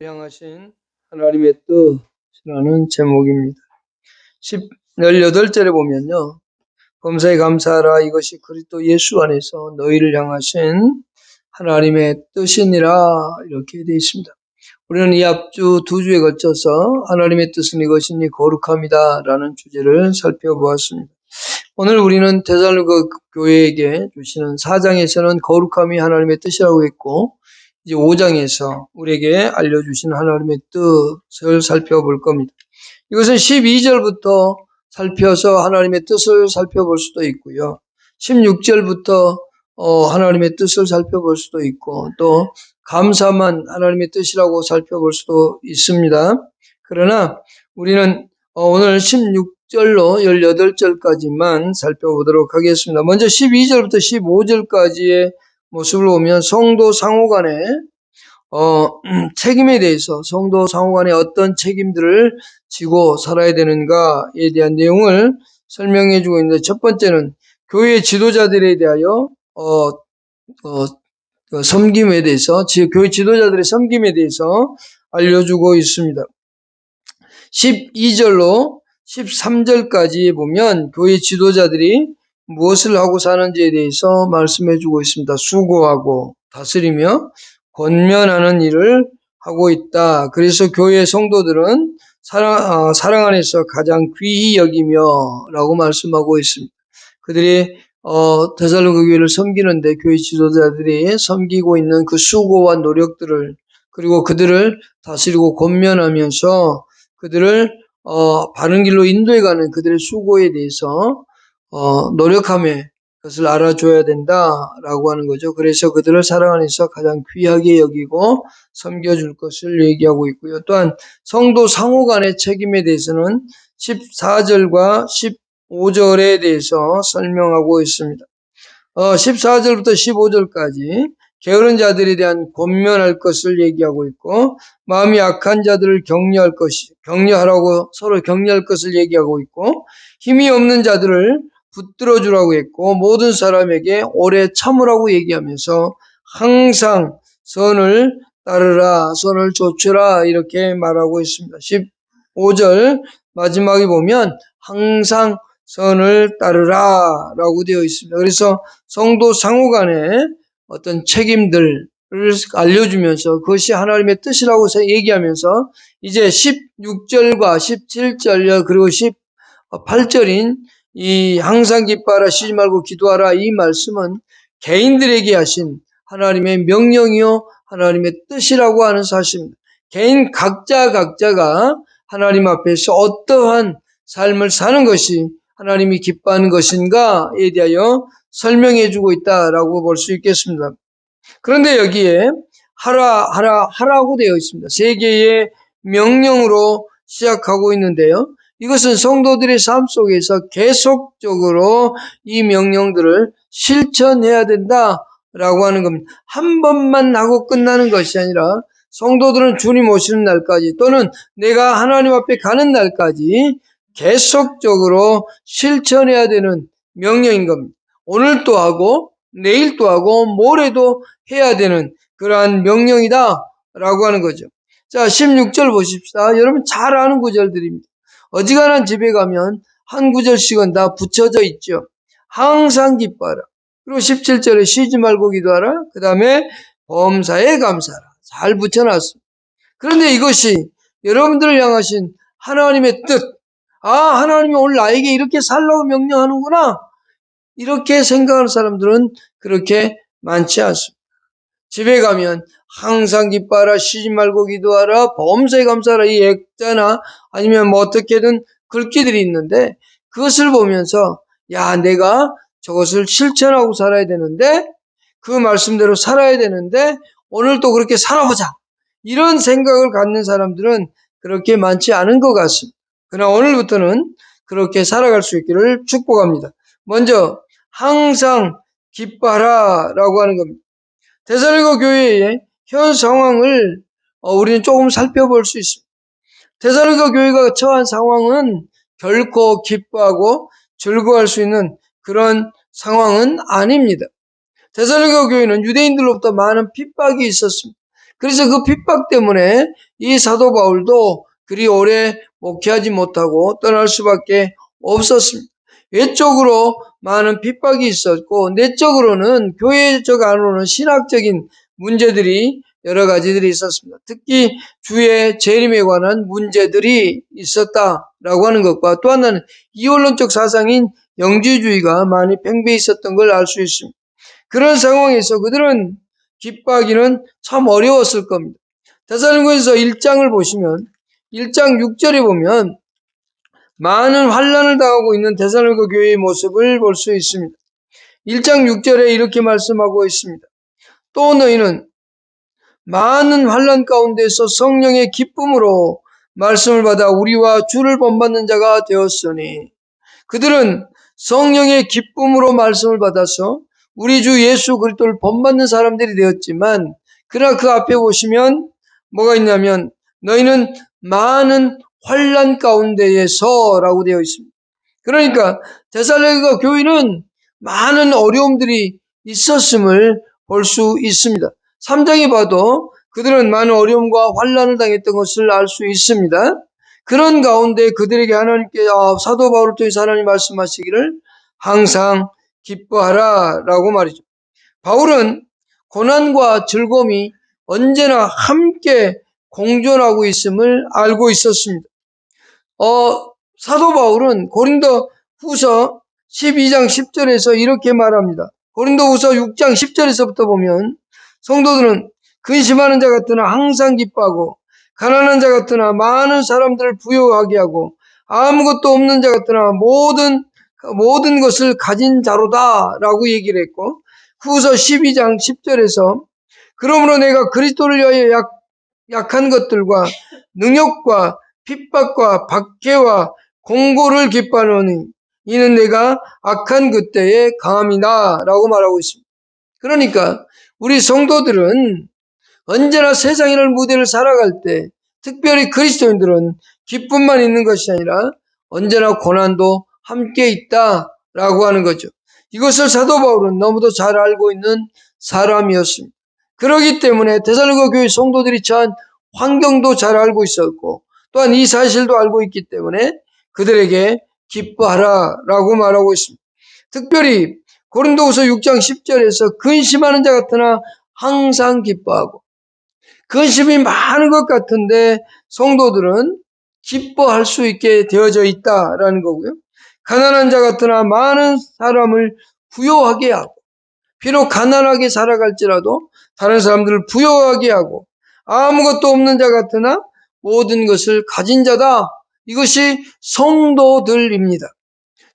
향하신 하나님의 뜻이라는 제목입니다. 18절에 보면요. 범사에 감사하라, 이것이 그리스도 예수 안에서 너희를 향하신 하나님의 뜻이니라, 이렇게 되어 있습니다. 우리는 이 앞주 두 주에 걸쳐서 하나님의 뜻은 이것이니 거룩함이다 라는 주제를 살펴보았습니다. 오늘 우리는 데살로니가 교회에게 주시는 4장에서는 거룩함이 하나님의 뜻이라고 했고, 이제 5장에서 우리에게 알려주신 하나님의 뜻을 살펴볼 겁니다. 이것은 12절부터 살펴서 하나님의 뜻을 살펴볼 수도 있고요. 16절부터 하나님의 뜻을 살펴볼 수도 있고, 또 감사만 하나님의 뜻이라고 살펴볼 수도 있습니다. 그러나 우리는 오늘 16절로 18절까지만 살펴보도록 하겠습니다. 먼저 12절부터 15절까지의 모습을 보면 성도 상호간의 책임에 대해서, 성도 상호간에 어떤 책임들을 지고 살아야 되는가에 대한 내용을 설명해 주고 있는데, 첫 번째는 교회 지도자들에 대하여 섬김에 대해서, 교회 지도자들의 섬김에 대해서 알려주고 있습니다. 12절로 13절까지 보면 교회 지도자들이 무엇을 하고 사는지에 대해서 말씀해 주고 있습니다. 수고하고 다스리며 권면하는 일을 하고 있다. 그래서 교회 성도들은 사랑 안에서 가장 귀히 여기며 라고 말씀하고 있습니다. 그들이 데살로니가 교회를 섬기는데 교회 지도자들이 섬기고 있는 그 수고와 노력들을, 그리고 그들을 다스리고 권면하면서 그들을 바른 길로 인도해가는 그들의 수고에 대해서 노력함에 그것을 알아줘야 된다라고 하는 거죠. 그래서 그들을 사랑 안에서 가장 귀하게 여기고 섬겨줄 것을 얘기하고 있고요. 또한 성도 상호 간의 책임에 대해서는 14절과 15절에 대해서 설명하고 있습니다. 14절부터 15절까지 게으른 자들에 대한 권면할 것을 얘기하고 있고, 마음이 약한 자들을 격려하라고 서로 격려할 것을 얘기하고 있고, 힘이 없는 자들을 붙들어 주라고 했고, 모든 사람에게 오래 참으라고 얘기하면서 항상 선을 따르라, 선을 좇으라, 이렇게 말하고 있습니다. 15절 마지막에 보면 항상 선을 따르라 라고 되어 있습니다. 그래서 성도 상호 간에 어떤 책임들을 알려주면서 그것이 하나님의 뜻이라고 얘기하면서, 이제 16절과 17절 그리고 18절인 이 항상 기뻐하라, 쉬지 말고 기도하라, 이 말씀은 개인들에게 하신 하나님의 명령이요 하나님의 뜻이라고 하는 사실입니다. 개인 각자가 하나님 앞에서 어떠한 삶을 사는 것이 하나님이 기뻐하는 것인가에 대하여 설명해 주고 있다라고 볼 수 있겠습니다. 그런데 여기에 하라고 되어 있습니다. 세 개의 명령으로 시작하고 있는데요. 이것은 성도들의 삶 속에서 계속적으로 이 명령들을 실천해야 된다라고 하는 겁니다. 한 번만 하고 끝나는 것이 아니라 성도들은 주님 오시는 날까지, 또는 내가 하나님 앞에 가는 날까지 계속적으로 실천해야 되는 명령인 겁니다. 오늘도 하고 내일도 하고 모레도 해야 되는 그러한 명령이다 라고 하는 거죠. 자, 16절 보십시다. 여러분 잘 아는 구절들입니다. 어지간한 집에 가면 한 구절씩은 다 붙여져 있죠. 항상 기뻐하라. 그리고 17절에 쉬지 말고 기도하라. 그 다음에 범사에 감사하라. 잘 붙여놨습니다. 그런데 이것이 여러분들을 향하신 하나님의 뜻, 하나님이 오늘 나에게 이렇게 살라고 명령하는구나, 이렇게 생각하는 사람들은 그렇게 많지 않습니다. 집에 가면 항상 기뻐하라, 쉬지 말고 기도하라, 범사에 감사하라, 이 액자나 아니면 뭐 어떻게든 글귀들이 있는데, 그것을 보면서 내가 저것을 실천하고 살아야 되는데, 그 말씀대로 살아야 되는데 오늘도 그렇게 살아보자, 이런 생각을 갖는 사람들은 그렇게 많지 않은 것 같습니다. 그러나 오늘부터는 그렇게 살아갈 수 있기를 축복합니다. 먼저 항상 기뻐하라 라고 하는 겁니다. 데살로니가 교회의 현 상황을 우리는 조금 살펴볼 수 있습니다. 데살로니가 교회가 처한 상황은 결코 기뻐하고 즐거워할 수 있는 그런 상황은 아닙니다. 데살로니가 교회는 유대인들로부터 많은 핍박이 있었습니다. 그래서 그 핍박 때문에 이 사도 바울도 그리 오래 목회하지 못하고 떠날 수밖에 없었습니다. 외적으로 많은 핍박이 있었고 내적으로는 교회적 안으로는 신학적인 문제들이 여러 가지들이 있었습니다. 특히 주의 재림에 관한 문제들이 있었다라고 하는 것과 또 하나는 이원론적 사상인 영지주의가 많이 팽배해 있었던 걸 알 수 있습니다. 그런 상황에서 그들은 기뻐하기는 참 어려웠을 겁니다. 데살로니가서 1장을 보시면 1장 6절에 보면 많은 환난을 당하고 있는 데살로니가 교회의 모습을 볼 수 있습니다. 1장 6절에 이렇게 말씀하고 있습니다. 또 너희는 많은 환난 가운데서 성령의 기쁨으로 말씀을 받아 우리와 주를 본받는 자가 되었으니 그들은 성령의 기쁨으로 말씀을 받아서 우리 주 예수 그리스도를 본받는 사람들이 되었지만 그러나 그 앞에 보시면 뭐가 있냐면 너희는 많은 환난 가운데에서라고 되어 있습니다. 그러니까 데살로니가 교회는 많은 어려움들이 있었음을 볼 수 있습니다. 3장에 봐도 그들은 많은 어려움과 환난을 당했던 것을 알 수 있습니다. 그런 가운데 그들에게 하나님께 사도 바울을 통해서 하나님 말씀하시기를 항상 기뻐하라 라고 말이죠. 바울은 고난과 즐거움이 언제나 함께 공존하고 있음을 알고 있었습니다. 사도 바울은 고린도 후서 12장 10절에서 이렇게 말합니다. 고린도 후서 6장 10절에서부터 보면 성도들은 근심하는 자 같으나 항상 기뻐하고 가난한 자 같으나 많은 사람들을 부유하게 하고 아무것도 없는 자 같으나 모든 것을 가진 자로다 라고 얘기를 했고 후서 12장 10절에서 그러므로 내가 그리스도를 위하여 약한 것들과 능욕과 핍박과 박해와 공고를 기뻐하노니 이는 내가 악한 그때에 강함이다 라고 말하고 있습니다. 그러니까 우리 성도들은 언제나 세상이라는 무대를 살아갈 때 특별히 그리스도인들은 기쁨만 있는 것이 아니라 언제나 고난도 함께 있다라고 하는 거죠. 이것을 사도 바울은 너무도 잘 알고 있는 사람이었습니다. 그렇기 때문에 데살로니가 교회 성도들이 처한 환경도 잘 알고 있었고 또한 이 사실도 알고 있기 때문에 그들에게 기뻐하라라고 말하고 있습니다. 특별히 고린도후서 6장 10절에서 근심하는 자 같으나 항상 기뻐하고 근심이 많은 것 같은데 성도들은 기뻐할 수 있게 되어져 있다라는 거고요. 가난한 자 같으나 많은 사람을 부요하게 하고 비록 가난하게 살아갈지라도 다른 사람들을 부요하게 하고 아무것도 없는 자 같으나 모든 것을 가진 자다. 이것이 성도들입니다.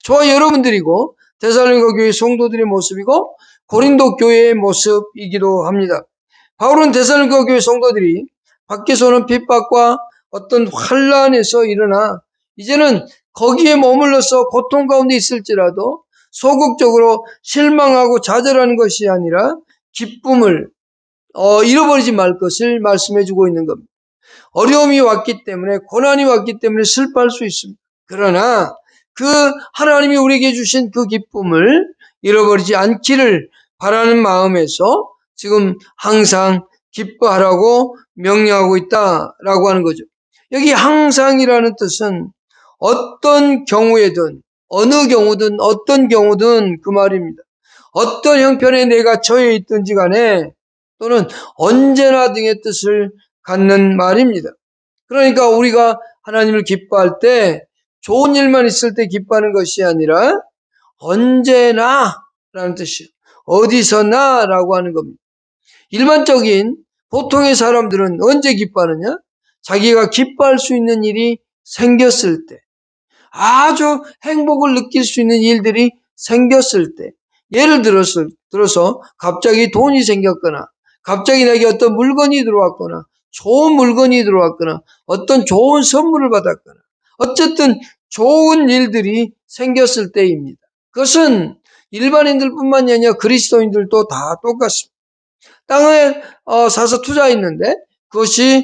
저와 여러분들이고 데살로니가 교회 성도들의 모습이고 고린도 교회의 모습이기도 합니다. 바울은 데살로니가 교회 성도들이 밖에서는 핍박과 어떤 환난에서 일어나 이제는 거기에 머물러서 고통 가운데 있을지라도 소극적으로 실망하고 좌절하는 것이 아니라 기쁨을 잃어버리지 말 것을 말씀해 주고 있는 겁니다. 어려움이 왔기 때문에 고난이 왔기 때문에 슬퍼할 수 있습니다. 그러나 그 하나님이 우리에게 주신 그 기쁨을 잃어버리지 않기를 바라는 마음에서 지금 항상 기뻐하라고 명령하고 있다라고 하는 거죠. 여기 항상이라는 뜻은 어떤 경우에든 어느 경우든 어떤 경우든 그 말입니다. 어떤 형편에 내가 처해 있든지 간에 또는 언제나 등의 뜻을 갖는 말입니다. 그러니까 우리가 하나님을 기뻐할 때 좋은 일만 있을 때 기뻐하는 것이 아니라 언제나 라는 뜻이에요. 어디서나 라고 하는 겁니다. 일반적인 보통의 사람들은 언제 기뻐하느냐? 자기가 기뻐할 수 있는 일이 생겼을 때, 아주 행복을 느낄 수 있는 일들이 생겼을 때, 예를 들어서 갑자기 돈이 생겼거나 갑자기 내게 어떤 물건이 들어왔거나 좋은 물건이 들어왔거나 어떤 좋은 선물을 받았거나 어쨌든 좋은 일들이 생겼을 때입니다. 그것은 일반인들 뿐만이 아니라 그리스도인들도 다 똑같습니다. 땅을 사서 투자했는데 그것이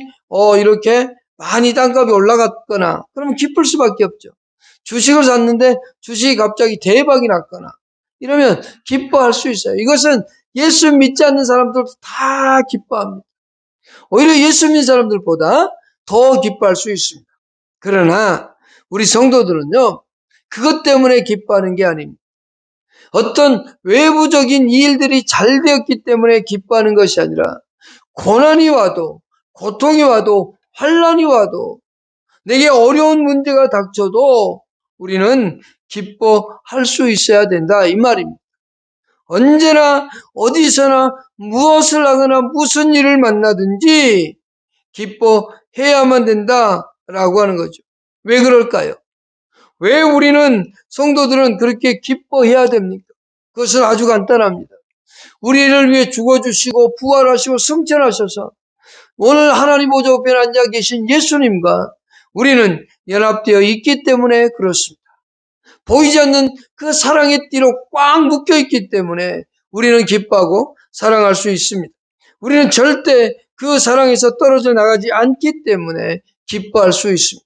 이렇게 많이 땅값이 올라갔거나 그러면 기쁠 수밖에 없죠. 주식을 샀는데 주식이 갑자기 대박이 났거나 이러면 기뻐할 수 있어요. 이것은 예수 믿지 않는 사람들도 다 기뻐합니다. 오히려 예수 믿는 사람들보다 더 기뻐할 수 있습니다. 그러나 우리 성도들은요, 그것 때문에 기뻐하는 게 아닙니다. 어떤 외부적인 일들이 잘 되었기 때문에 기뻐하는 것이 아니라 고난이 와도, 고통이 와도, 환난이 와도, 내게 어려운 문제가 닥쳐도 우리는 기뻐할 수 있어야 된다, 이 말입니다. 언제나 어디서나 무엇을 하거나 무슨 일을 만나든지 기뻐해야만 된다라고 하는 거죠. 왜 그럴까요? 왜 우리는 성도들은 그렇게 기뻐해야 됩니까? 그것은 아주 간단합니다. 우리를 위해 죽어주시고 부활하시고 승천하셔서 오늘 하나님 보좌 우편에 앉아 계신 예수님과 우리는 연합되어 있기 때문에 그렇습니다. 보이지 않는 그 사랑의 띠로 꽉 묶여있기 때문에 우리는 기뻐하고 사랑할 수 있습니다. 우리는 절대 그 사랑에서 떨어져 나가지 않기 때문에 기뻐할 수 있습니다.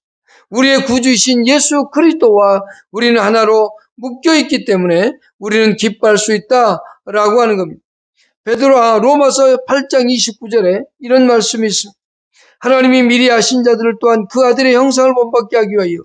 우리의 구주이신 예수 그리스도와 우리는 하나로 묶여있기 때문에 우리는 기뻐할 수 있다라고 하는 겁니다. 로마서 8장 29절에 이런 말씀이 있습니다. 하나님이 미리 아신 자들을 또한 그 아들의 형상을 본받게 하기 위하여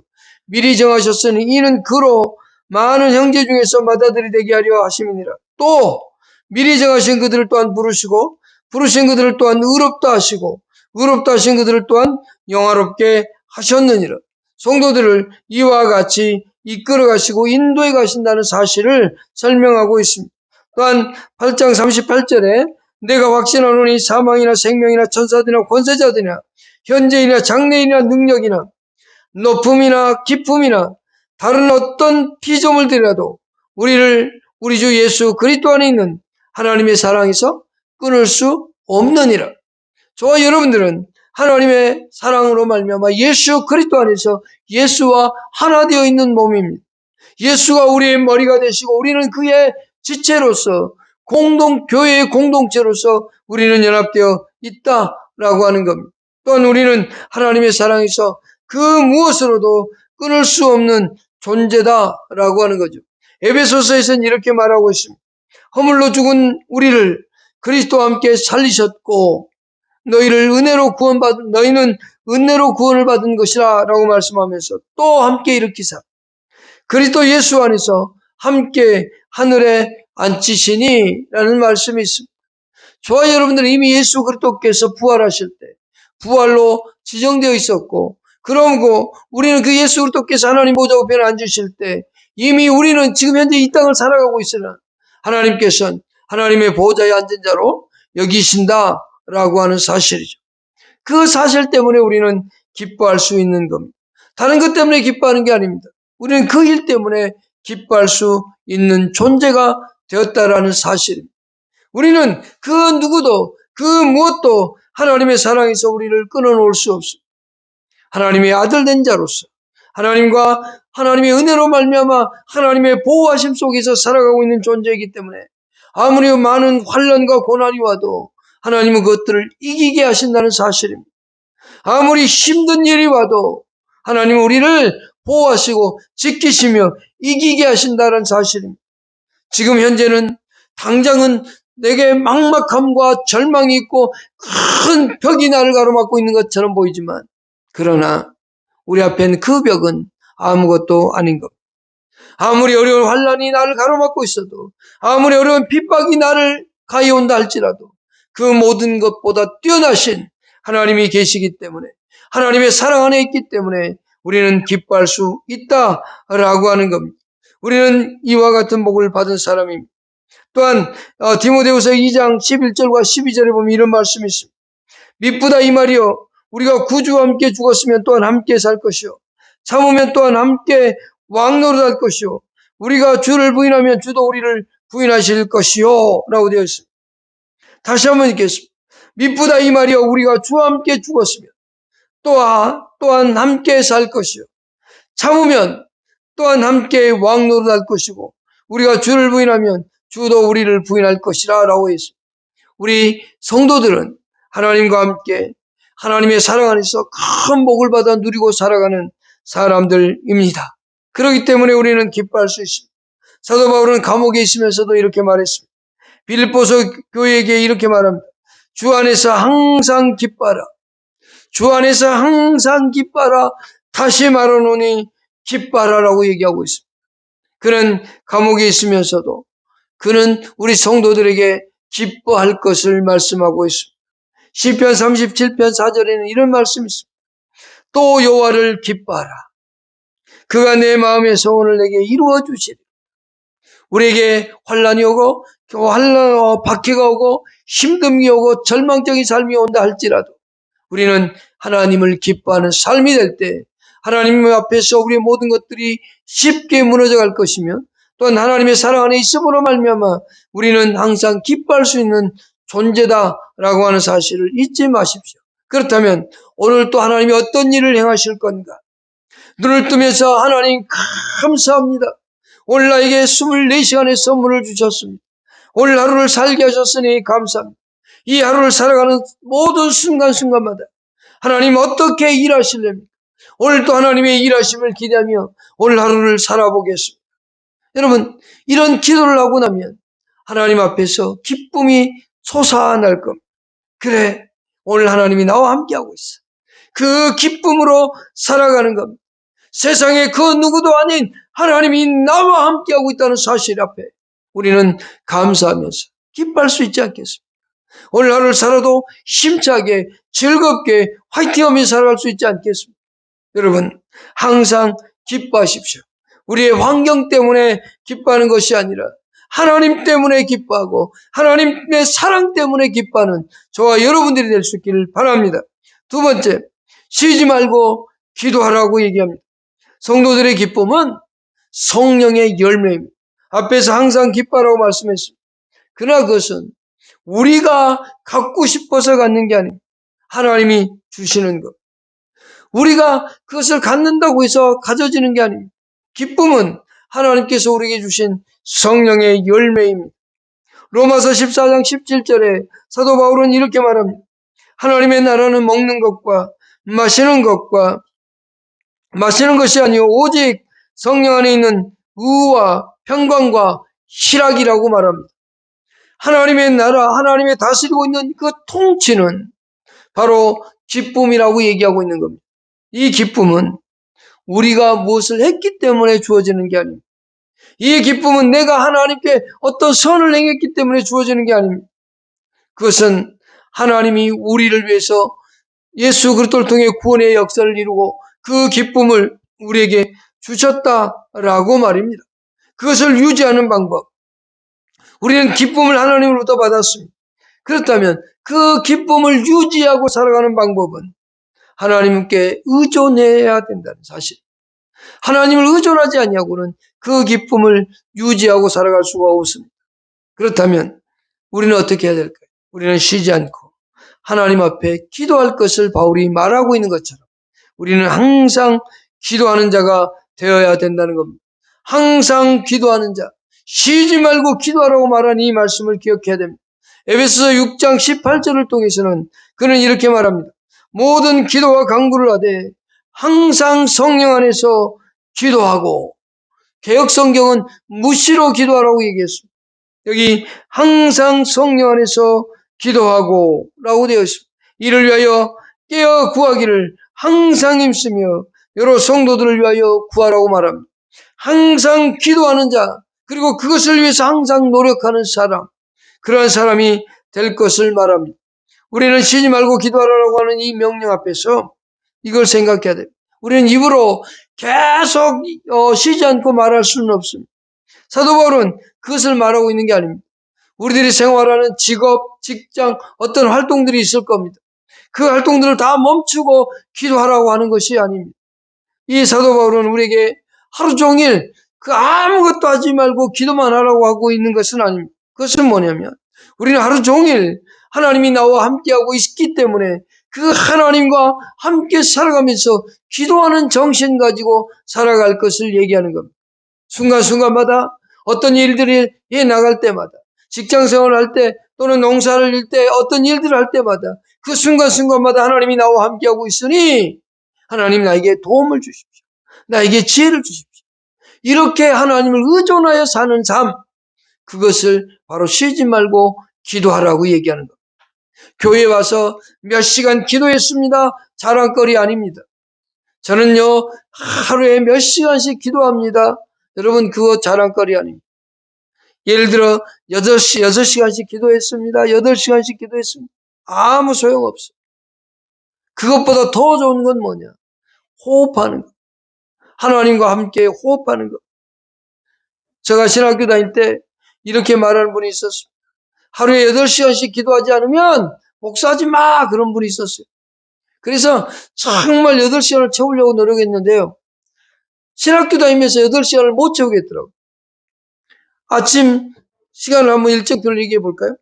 미리 정하셨으니 이는 그로 많은 형제 중에서 맏아들이 되게 하려 하심이니라. 또 미리 정하신 그들을 또한 부르시고 부르신 그들을 또한 의롭다 하시고 의롭다 하신 그들을 또한 영화롭게 하셨느니라. 성도들을 이와 같이 이끌어 가시고 인도해 가신다는 사실을 설명하고 있습니다. 또한 8장 38절에 내가 확신하노니 사망이나 생명이나 천사들이나 권세자들이나 현재이나 장래이나 능력이나 높음이나 깊음이나 다른 어떤 피조물들이라도 우리를 우리 주 예수 그리스도 안에 있는 하나님의 사랑에서 끊을 수 없느니라. 저와 여러분들은 하나님의 사랑으로 말미암아 예수 그리스도 안에서 예수와 하나 되어 있는 몸입니다. 예수가 우리의 머리가 되시고 우리는 그의 지체로서 교회의 공동체로서 우리는 연합되어 있다라고 하는 겁니다. 또한 우리는 하나님의 사랑에서 그 무엇으로도 끊을 수 없는 존재다라고 하는 거죠. 에베소서에서는 이렇게 말하고 있습니다. 허물로 죽은 우리를 그리스도와 함께 살리셨고 너희는 은혜로 구원을 받은 것이라 라고 말씀하면서 또 함께 일으키사 그리스도 예수 안에서 함께 하늘에 앉히시니 라는 말씀이 있습니다. 저와 여러분들은 이미 예수 그리스도께서 부활하실 때 부활로 지정되어 있었고 그러고 우리는 그 예수 그리스도께서 하나님 보좌 우편에 앉으실 때 이미 우리는 지금 현재 이 땅을 살아가고 있으나 하나님께서는 하나님의 보좌에 앉은 자로 여기신다라고 하는 사실이죠. 그 사실 때문에 우리는 기뻐할 수 있는 겁니다. 다른 것 때문에 기뻐하는 게 아닙니다. 우리는 그 일 때문에 기뻐할 수 있는 존재가 되었다라는 사실입니다. 우리는 그 누구도 그 무엇도 하나님의 사랑에서 우리를 끊어놓을 수 없습니다. 하나님의 아들 된 자로서 하나님과 하나님의 은혜로 말미암아 하나님의 보호하심 속에서 살아가고 있는 존재이기 때문에 아무리 많은 환난과 고난이 와도 하나님은 그것들을 이기게 하신다는 사실입니다. 아무리 힘든 일이 와도 하나님은 우리를 보호하시고 지키시며 이기게 하신다는 사실입니다. 지금 현재는 당장은 내게 막막함과 절망이 있고 큰 벽이 나를 가로막고 있는 것처럼 보이지만 그러나 우리 앞엔 그 벽은 아무것도 아닌 것. 아무리 어려운 환난이 나를 가로막고 있어도 아무리 어려운 핍박이 나를 가해온다 할지라도 그 모든 것보다 뛰어나신 하나님이 계시기 때문에 하나님의 사랑 안에 있기 때문에 우리는 기뻐할 수 있다라고 하는 겁니다. 우리는 이와 같은 복을 받은 사람입니다. 또한 디모데후서 2장 11절과 12절에 보면 이런 말씀이 있습니다. 미쁘다 이 말이요 우리가 구주와 함께 죽었으면 또한 함께 살 것이요 참으면 또한 함께 왕노릇할 것이요 우리가 주를 부인하면 주도 우리를 부인하실 것이요 라고 되어 있습니다. 다시 한번 읽겠습니다. 미쁘다 이 말이요 우리가 주와 함께 죽었으면 또한 함께 살 것이요 참으면 또한 함께 왕노릇할 것이고 우리가 주를 부인하면 주도 우리를 부인할 것이라 라고 했습니다. 우리 성도들은 하나님과 함께 하나님의 사랑 안에서 큰 복을 받아 누리고 살아가는 사람들입니다. 그렇기 때문에 우리는 기뻐할 수 있습니다. 사도 바울은 감옥에 있으면서도 이렇게 말했습니다. 빌립보서 교회에게 이렇게 말합니다. 주 안에서 항상 기뻐하라. 주 안에서 항상 기뻐하라. 다시 말하노니 기뻐하라라고 얘기하고 있습니다. 그는 감옥에 있으면서도 그는 우리 성도들에게 기뻐할 것을 말씀하고 있습니다. 시편 37편 4절에는 이런 말씀이 있습니다. 또 여호와를 기뻐하라. 그가 내 마음의 소원을 내게 이루어 주시리라. 우리에게 환난이 오고 박해가 오고 힘듦이 오고 절망적인 삶이 온다 할지라도 우리는 하나님을 기뻐하는 삶이 될 때 하나님 앞에서 우리의 모든 것들이 쉽게 무너져 갈 것이며 또한 하나님의 사랑 안에 있음으로 말미암아 우리는 항상 기뻐할 수 있는 존재다라고 하는 사실을 잊지 마십시오. 그렇다면 오늘 또 하나님이 어떤 일을 행하실 건가? 눈을 뜨면서 하나님 감사합니다. 오늘 나에게 24시간의 선물을 주셨습니다. 오늘 하루를 살게 하셨으니 감사합니다. 이 하루를 살아가는 모든 순간순간마다 하나님 어떻게 일하실랍니까? 오늘도 하나님의 일하심을 기대하며 오늘 하루를 살아보겠습니다. 여러분, 이런 기도를 하고 나면 하나님 앞에서 기쁨이 솟아날 겁니다. 그래, 오늘 하나님이 나와 함께하고 있어. 그 기쁨으로 살아가는 겁니다. 세상에 그 누구도 아닌 하나님이 나와 함께하고 있다는 사실 앞에 우리는 감사하면서 기뻐할 수 있지 않겠습니까? 오늘 하루를 살아도 힘차게 즐겁게 화이팅하며 살아갈 수 있지 않겠습니까? 여러분, 항상 기뻐하십시오. 우리의 환경 때문에 기뻐하는 것이 아니라 하나님 때문에 기뻐하고 하나님의 사랑 때문에 기뻐하는 저와 여러분들이 될 수 있기를 바랍니다. 두 번째, 쉬지 말고 기도하라고 얘기합니다. 성도들의 기쁨은 성령의 열매입니다. 앞에서 항상 기뻐하라고 말씀했습니다. 그러나 그것은 우리가 갖고 싶어서 갖는 게 아닙니다. 하나님이 주시는 것. 우리가 그것을 갖는다고 해서 가져지는 게 아닙니다. 기쁨은 하나님께서 우리에게 주신 성령의 열매입니다. 로마서 14장 17절에 사도 바울은 이렇게 말합니다. 하나님의 나라는 먹는 것과 마시는 것이 아니요 오직 성령 안에 있는 의와 평강과 희락이라고 말합니다. 하나님의 나라, 하나님의 다스리고 있는 그 통치는 바로 기쁨이라고 얘기하고 있는 겁니다. 이 기쁨은 우리가 무엇을 했기 때문에 주어지는 게 아닙니다. 이 기쁨은 내가 하나님께 어떤 선을 행했기 때문에 주어지는 게 아닙니다. 그것은 하나님이 우리를 위해서 예수 그리스도를 통해 구원의 역사를 이루고 그 기쁨을 우리에게 주셨다라고 말입니다. 그것을 유지하는 방법. 우리는 기쁨을 하나님으로부터 받았습니다. 그렇다면 그 기쁨을 유지하고 살아가는 방법은 하나님께 의존해야 된다는 사실. 하나님을 의존하지 아니하고는 그 기쁨을 유지하고 살아갈 수가 없습니다. 그렇다면 우리는 어떻게 해야 될까요? 우리는 쉬지 않고 하나님 앞에 기도할 것을 바울이 말하고 있는 것처럼 우리는 항상 기도하는 자가 되어야 된다는 겁니다. 항상 기도하는 자, 쉬지 말고 기도하라고 말한 이 말씀을 기억해야 됩니다. 에베소서 6장 18절을 통해서는 그는 이렇게 말합니다. 모든 기도와 간구를 하되 항상 성령 안에서 기도하고, 개역성경은 무시로 기도하라고 얘기했습니다. 여기 항상 성령 안에서 기도하고 라고 되어 있습니다. 이를 위하여 깨어 구하기를 항상 힘쓰며 여러 성도들을 위하여 구하라고 말합니다. 항상 기도하는 자, 그리고 그것을 위해서 항상 노력하는 사람, 그러한 사람이 될 것을 말합니다. 우리는 쉬지 말고 기도하라고 하는 이 명령 앞에서 이걸 생각해야 됩니다. 우리는 입으로 계속 쉬지 않고 말할 수는 없습니다. 사도 바울은 그것을 말하고 있는 게 아닙니다. 우리들이 생활하는 직업, 직장, 어떤 활동들이 있을 겁니다. 그 활동들을 다 멈추고 기도하라고 하는 것이 아닙니다. 이 사도 바울은 우리에게 하루 종일 그 아무것도 하지 말고 기도만 하라고 하고 있는 것은 아닙니다. 그것은 뭐냐면 우리는 하루 종일 하나님이 나와 함께하고 있기 때문에 그 하나님과 함께 살아가면서 기도하는 정신 가지고 살아갈 것을 얘기하는 겁니다. 순간순간마다 어떤 일들이 나갈 때마다, 직장생활을 할 때 또는 농사를 일 때 어떤 일들을 할 때마다 그 순간순간마다 하나님이 나와 함께하고 있으니 하나님 나에게 도움을 주십시오. 나에게 지혜를 주십시오. 이렇게 하나님을 의존하여 사는 삶, 그것을 바로 쉬지 말고 기도하라고 얘기하는 겁니다. 교회에 와서 몇 시간 기도했습니다. 자랑거리 아닙니다. 저는요, 하루에 몇 시간씩 기도합니다. 여러분, 그거 자랑거리 아닙니다. 예를 들어, 6시간씩 기도했습니다. 8시간씩 기도했습니다. 아무 소용없어요. 그것보다 더 좋은 건 뭐냐? 호흡하는 것. 하나님과 함께 호흡하는 것. 제가 신학교 다닐 때 이렇게 말하는 분이 있었습니다. 하루에 8시간씩 기도하지 않으면 목사하지 마! 그런 분이 있었어요. 그래서 정말 8시간을 채우려고 노력했는데요. 신학교 다니면서 8시간을 못 채우겠더라고요. 아침 시간을 한번 일정표를 얘기해 볼까요?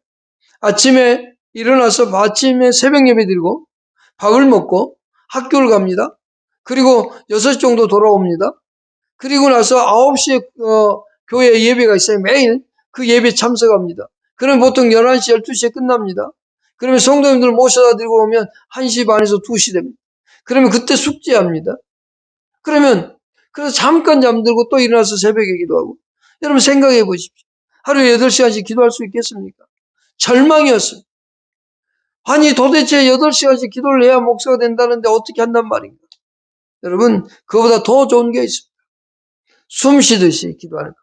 아침에 일어나서 아침에 새벽 예배 드리고 밥을 먹고 학교를 갑니다. 그리고 6시 정도 돌아옵니다. 그리고 나서 9시에 교회 예배가 있어요. 매일 그 예배 참석합니다. 그럼 보통 11시, 12시에 끝납니다. 그러면 성도님들 모셔다 드리고 오면 1시 반에서 2시 됩니다. 그러면 그때 숙제합니다. 그래서 잠깐 잠들고 또 일어나서 새벽에 기도하고. 여러분 생각해 보십시오. 하루에 8시간씩 기도할 수 있겠습니까? 절망이었어요. 아니 도대체 8시간씩 기도를 해야 목사가 된다는데 어떻게 한단 말인가? 여러분 그거보다 더 좋은 게 있습니다. 숨 쉬듯이 기도하는 거.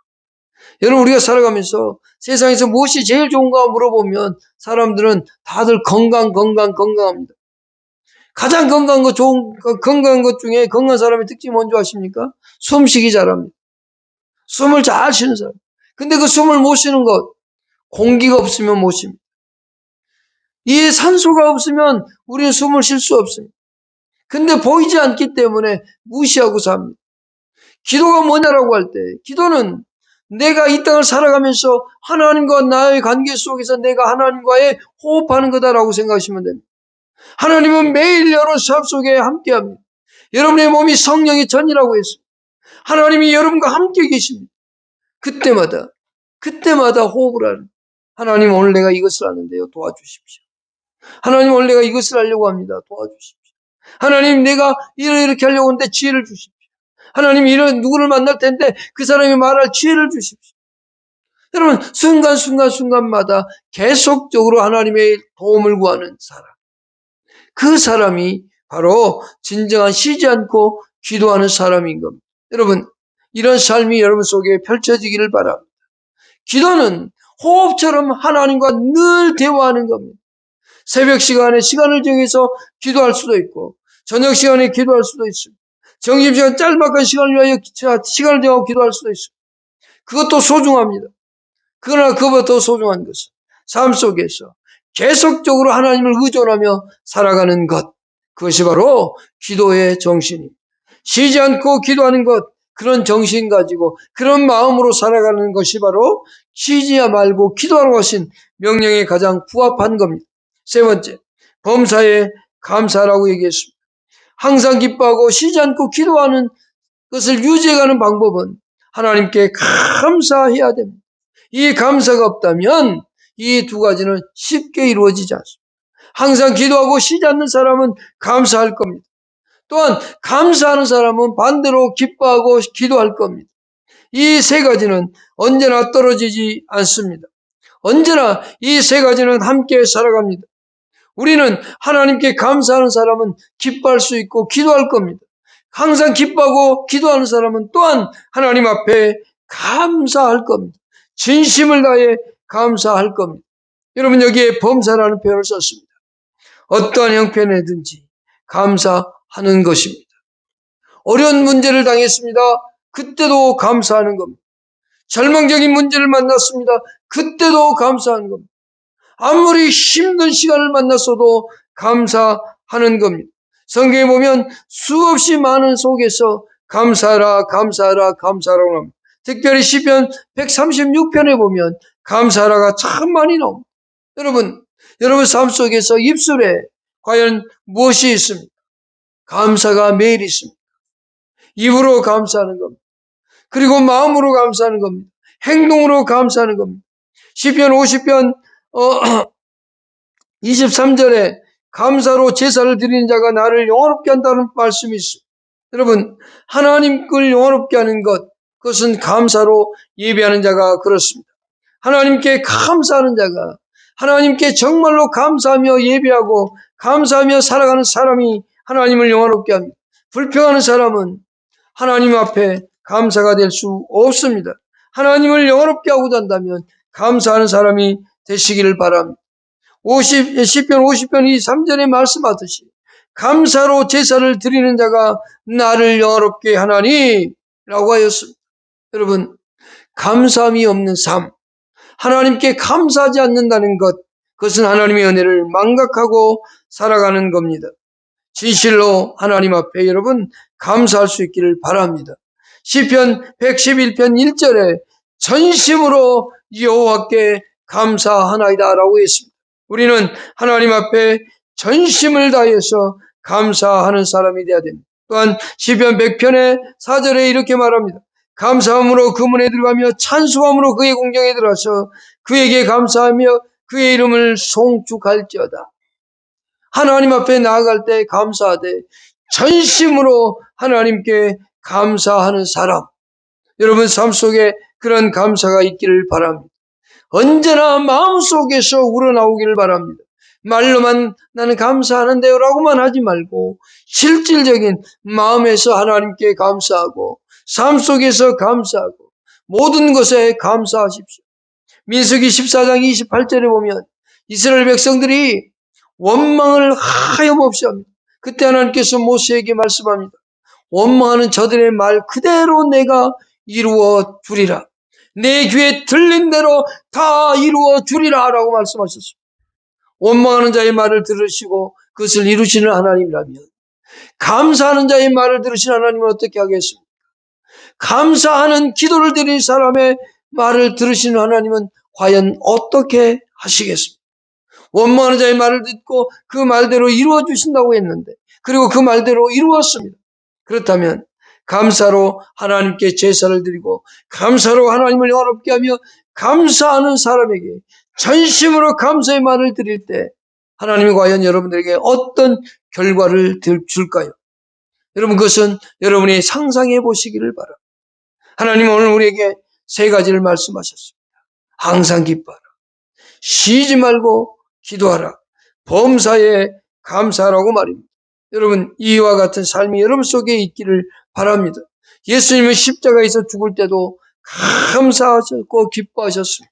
여러분 우리가 살아가면서 세상에서 무엇이 제일 좋은가 물어보면 사람들은 다들 건강합니다. 가장 건강한 것 중에 건강한 사람의 특징이 뭔지 아십니까? 숨쉬기 잘합니다. 숨을 잘 쉬는 사람. 근데 그 숨을 못 쉬는 것, 공기가 없으면 못 쉽니다. 이 산소가 없으면 우리는 숨을 쉴 수 없습니다. 근데 보이지 않기 때문에 무시하고 삽니다. 기도가 뭐냐라고 할 때, 기도는 내가 이 땅을 살아가면서 하나님과 나의 관계 속에서 내가 하나님과의 호흡하는 거다라고 생각하시면 됩니다. 하나님은 매일 여러분 삶 속에 함께합니다. 여러분의 몸이 성령의 전이라고 했습니다. 하나님이 여러분과 함께 계십니다. 그때마다 호흡을 하는. 하나님 오늘 내가 이것을 하는데요. 도와주십시오. 하나님 오늘 내가 이것을 하려고 합니다. 도와주십시오. 하나님 내가 이렇게 하려고 하는데 지혜를 주십시오. 하나님 이런 누구를 만날 텐데 그 사람이 말할 지혜를 주십시오. 여러분 순간마다 계속적으로 하나님의 도움을 구하는 사람. 그 사람이 바로 진정한 쉬지 않고 기도하는 사람인 겁니다. 여러분 이런 삶이 여러분 속에 펼쳐지기를 바랍니다. 기도는 호흡처럼 하나님과 늘 대화하는 겁니다. 새벽 시간에 시간을 정해서 기도할 수도 있고 저녁 시간에 기도할 수도 있습니다. 점심시간 짤막한 시간을 위하여 시간을 정하고 기도할 수도 있습니다. 그것도 소중합니다. 그러나 그보다 더 소중한 것은 삶 속에서 계속적으로 하나님을 의존하며 살아가는 것. 그것이 바로 기도의 정신입니다. 쉬지 않고 기도하는 것. 그런 정신 가지고 그런 마음으로 살아가는 것이 바로 쉬지 말고 기도하라고 하신 명령에 가장 부합한 겁니다. 세 번째, 범사에 감사라고 얘기했습니다. 항상 기뻐하고 쉬지 않고 기도하는 것을 유지해가는 방법은 하나님께 감사해야 됩니다. 이 감사가 없다면 이 두 가지는 쉽게 이루어지지 않습니다. 항상 기도하고 쉬지 않는 사람은 감사할 겁니다. 또한 감사하는 사람은 반대로 기뻐하고 기도할 겁니다. 이 세 가지는 언제나 떨어지지 않습니다. 언제나 이 세 가지는 함께 살아갑니다. 우리는 하나님께 감사하는 사람은 기뻐할 수 있고 기도할 겁니다. 항상 기뻐하고 기도하는 사람은 또한 하나님 앞에 감사할 겁니다. 진심을 다해 감사할 겁니다. 여러분 여기에 범사라는 표현을 썼습니다. 어떠한 형편이든지 감사하는 것입니다. 어려운 문제를 당했습니다. 그때도 감사하는 겁니다. 절망적인 문제를 만났습니다. 그때도 감사하는 겁니다. 아무리 힘든 시간을 만났어도 감사하는 겁니다. 성경에 보면 수없이 많은 속에서 감사하라고 합니다. 특별히 시편 136편에 보면 감사하라가 참 많이 나옵니다. 여러분 삶 속에서 입술에 과연 무엇이 있습니까? 감사가 매일 있습니다. 입으로 감사하는 겁니다. 그리고 마음으로 감사하는 겁니다. 행동으로 감사하는 겁니다. 시편 50편 23절에 감사로 제사를 드리는 자가 나를 영화롭게 한다는 말씀이 있습니다. 여러분 하나님 걸 영화롭게 하는 것, 그것은 감사로 예배하는 자가 그렇습니다. 하나님께 감사하는 자가 하나님께 정말로 감사하며 예배하고 감사하며 살아가는 사람이 하나님을 영화롭게 합니다. 불평하는 사람은 하나님 앞에 감사가 될 수 없습니다. 하나님을 영화롭게 하고자 한다면 감사하는 사람이 되시기를 바랍니다. 시편 50편 3절에 말씀하듯이 감사로 제사를 드리는 자가 나를 영화롭게 하나니 라고 하였습니다. 여러분, 감사함이 없는 삶, 하나님께 감사하지 않는다는 것, 그것은 하나님의 은혜를 망각하고 살아가는 겁니다. 진실로 하나님 앞에 여러분 감사할 수 있기를 바랍니다. 시편 111편 1절에 전심으로 여호와께 감사하나이다 라고 했습니다. 우리는 하나님 앞에 전심을 다해서 감사하는 사람이 되어야 됩니다. 또한 시편 100편의 4절에 이렇게 말합니다. 감사함으로 그 문에 들어가며 찬송함으로 그의 공경에 들어가서 그에게 감사하며 그의 이름을 송축할지어다. 하나님 앞에 나아갈 때 감사하되 전심으로 하나님께 감사하는 사람, 여러분 삶 속에 그런 감사가 있기를 바랍니다. 언제나 마음속에서 우러나오기를 바랍니다. 말로만 나는 감사하는데요 라고만 하지 말고 실질적인 마음에서 하나님께 감사하고 삶 속에서 감사하고 모든 것에 감사하십시오. 민수기 14장 28절에 보면 이스라엘 백성들이 원망을 하염없이 합니다. 그때 하나님께서 모세에게 말씀합니다. 원망하는 저들의 말 그대로 내가 이루어 주리라. 내 귀에 들린 대로 다 이루어 주리라 라고 말씀하셨습니다. 원망하는 자의 말을 들으시고 그것을 이루시는 하나님이라면 감사하는 자의 말을 들으시는 하나님은 어떻게 하겠습니까? 감사하는 기도를 드리는 사람의 말을 들으시는 하나님은 과연 어떻게 하시겠습니까? 원망하는 자의 말을 듣고 그 말대로 이루어 주신다고 했는데 그리고 그 말대로 이루었습니다. 그렇다면 감사로 하나님께 제사를 드리고 감사로 하나님을 영화롭게 하며 감사하는 사람에게 전심으로 감사의 말을 드릴 때 하나님이 과연 여러분들에게 어떤 결과를 줄까요? 여러분 그것은 여러분이 상상해 보시기를 바랍니다. 하나님은 오늘 우리에게 세 가지를 말씀하셨습니다. 항상 기뻐하라. 쉬지 말고 기도하라. 범사에 감사하라고 말입니다. 여러분 이와 같은 삶이 여러분 속에 있기를 바랍니다. 예수님은 십자가에서 죽을 때도 감사하셨고 기뻐하셨습니다.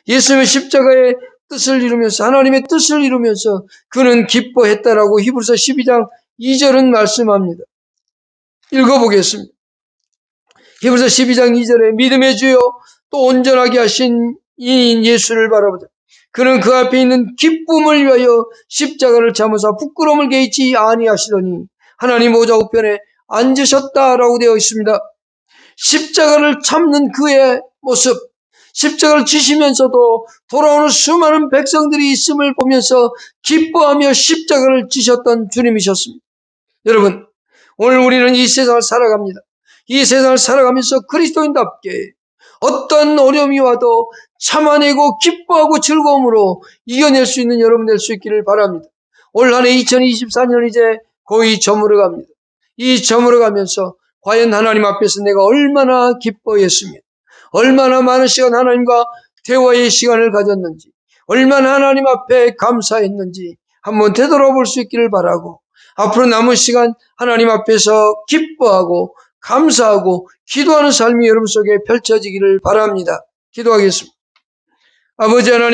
예수님은 십자가의 뜻을 이루면서 하나님의 뜻을 이루면서 그는 기뻐했다라고 히브리서 12장 2절은 말씀합니다. 읽어보겠습니다. 히브리서 12장 2절에 믿음의 주요 또 온전하게 하신 이인 예수를 바라보자. 그는 그 앞에 있는 기쁨을 위하여 십자가를 참으사 부끄러움을 개의치 아니하시더니 하나님 보좌 우편에 앉으셨다라고 되어 있습니다. 십자가를 참는 그의 모습, 십자가를 지시면서도 돌아오는 수많은 백성들이 있음을 보면서 기뻐하며 십자가를 지셨던 주님이셨습니다. 여러분, 오늘 우리는 이 세상을 살아갑니다. 이 세상을 살아가면서 그리스도인답게 어떤 어려움이 와도 참아내고 기뻐하고 즐거움으로 이겨낼 수 있는 여러분 될 수 있기를 바랍니다. 올 한 해 2024년 이제 거의 저물어 갑니다. 이 저물어 가면서 과연 하나님 앞에서 내가 얼마나 기뻐했으며 얼마나 많은 시간 하나님과 대화의 시간을 가졌는지 얼마나 하나님 앞에 감사했는지 한번 되돌아볼 수 있기를 바라고 앞으로 남은 시간 하나님 앞에서 기뻐하고 감사하고 기도하는 삶이 여러분 속에 펼쳐지기를 바랍니다. 기도하겠습니다. 아버지 하나님